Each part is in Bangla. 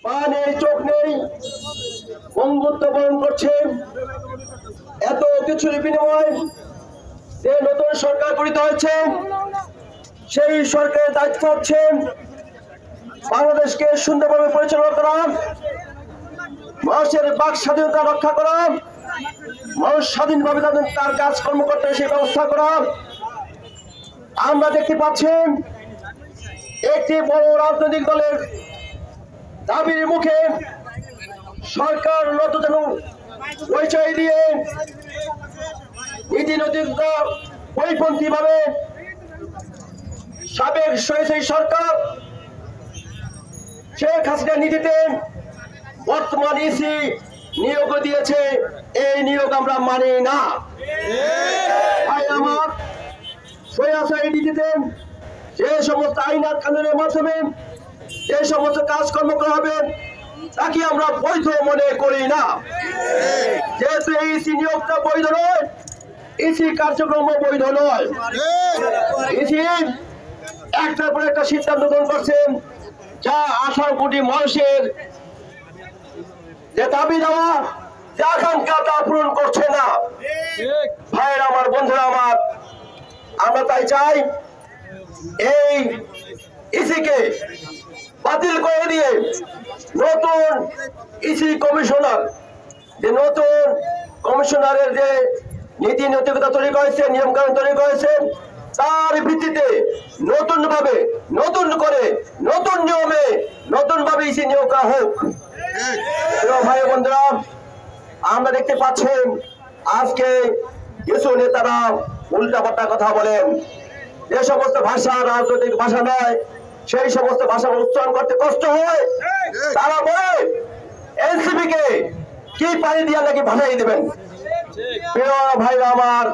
পা নেই, চোখ নেই, বঙ্গুত্ব বরণ করছে। এত কিছুর বিনিময় যে নতুন সরকার গঠিত হয়েছে, সেই সরকারের দায়িত্ব হচ্ছে বাংলাদেশকে সুন্দরভাবে পরিচালনা করা, মানুষের বাক স্বাধীনতা রক্ষা করা, মানুষ স্বাধীনভাবে তার কাজকর্ম করতে সেই ব্যবস্থা করা। আমরা দেখতে পাচ্ছি একটি বড় রাজনৈতিক দলের দাবির মুখে সরকার নতুন পরিচয় দিয়ে নীতি নৈতিকতা পরিপন্থী ভাবে সাবেক স্বৈরাচারী সরকার শেখ হাসিনা নীতিতে বর্তমান ইসি নিয়োগ দিয়েছে। এই নিয়োগ আমরা মানি না। ভাই আমার, স্বৈরাচারী নীতিতে যে সমস্ত আইন আর কানুনের মাধ্যমে যে সমস্ত কাজকর্ম করা হবে তাকে আমরা বৈধ মনে করি না। যেহেতু এই ইসি নিয়োগটা বৈধ নয়, ইসি কার্যক্রম বৈধ নয়। ইসি একটার পর একটা সিদ্ধান্ত গ্রহণ করছেন যা 18 কোটি মানুষের যে দাবি দেওয়া, যে আকাঙ্ক্ষা তা পূরণ করছে না। ভাইয়ের আমার, বন্ধুরা আমার, আমরা তাই চাই এই ইসিকে বাতিল করে দিয়ে নতুন ইসি কমিশনার, যে নতুন কমিশনারের যে নীতি নৈতিকতা তৈরি করেছে, নিয়ম কানুন তৈরি করেছে, তার ভিত্তিতে নতুন ভাবে, নতুন করে, নতুন নিয়মে, নতুন ভাবে ইসি নিয়োগ করা হোক। ভাই বন্ধুরা, আমরা দেখতে পাচ্ছেন আজকে কিছু নেতারা উল্টাপাল্টা কথা বলেন। যে সমস্ত ভাষা রাজনৈতিক ভাষা নয়, সেই সমস্ত ভাষা উচ্চারণ করতে কষ্ট হয়। তারা বলে এনসিপি কে কি পানি দিয়া নাকি ভাষাই দেবেন। প্রিয় ভাইরা আমার,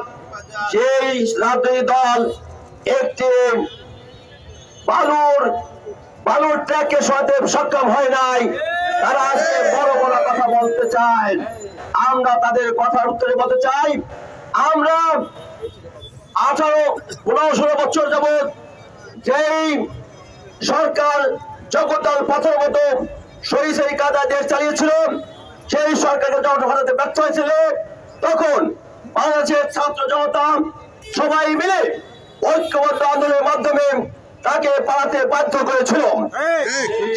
সেই রাজনৈতিক দল একটি বালুর ট্র্যাককে সরাতে সক্ষম হয় নাই, তারা আজকে বড় বড় কথা বলতে চায়। আমরা তাদের কথার উত্তরে বলতে চাই, আমরা 18-16 বছর যাবৎ যেই সরকার জগদ্দল পাথর মতো সরিষারি কাদা দেশ চালিয়েছিল, সেই সরকারকে যখন হটাতে ব্যর্থ হয়েছিল, তখন বাংলাদেশের ছাত্র জনতা সবাই মিলে ঐক্যবদ্ধ আন্দোলনের মাধ্যমে তাকে পালাতে বাধ্য করেছিল।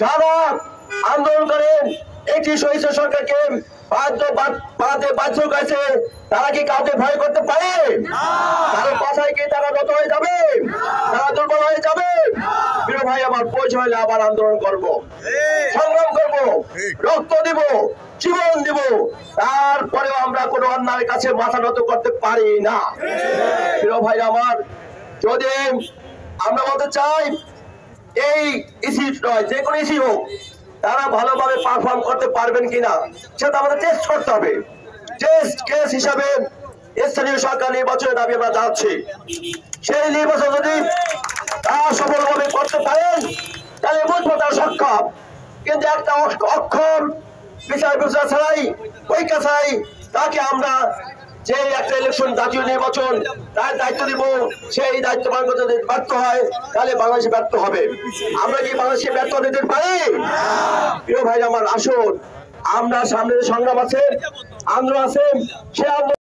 যারা আন্দোলন করেন একটি সহিংস সরকারকে পালাতে বাধ্য করেছে, তারা কি কাউকে ভয় করতে পারে? তার কথায় কি তারা নত হয়ে যাবে? তারা দুর্বল হয়ে যাবে? প্রিয় ভাই আমার, পরিচয় হলে আবার আন্দোলন করব, সংগ্রাম করব, রক্ত দিব, জীবন দিব, তারপরেও আমরা কোনো অন্যায়ের কাছে মাথা নত করতে পারি না। প্রিয় ভাই আমার, যদি আমরা বলতে চাই এই ইসি নয়, যে কোনো ইসি হোক, তারা ভালোভাবে পারফর্ম করতে পারবেন কিনা সেটা আমাদের টেস্ট করতে হবে। টেস্ট কেস হিসাবে স্থানীয় সরকার নির্বাচনের দাবি আমরা জানাচ্ছি। সেই নির্বাচন যদি তারা সফলভাবে করতে পারেন তাহলে বুঝবো তারা সক্ষম। কিন্তু একটা অক্ষম বিচার বিবেচনা ছাড়াই, পরীক্ষা ছাড়াই তাকে আমরা যে একটা ইলেকশন, জাতীয় নির্বাচন, তার দায়িত্ব দিব, সেই দায়িত্ব পালন করতে যদি ব্যর্থ হয় তাহলে বাংলাদেশে ব্যর্থ হবে। আমরা কি বাংলাদেশে ব্যর্থ দিতে পারি? প্রিয় ভাই আমার, আসুন আমরা সামনে সংগ্রাম আছে, আন্দোলন আছে, সে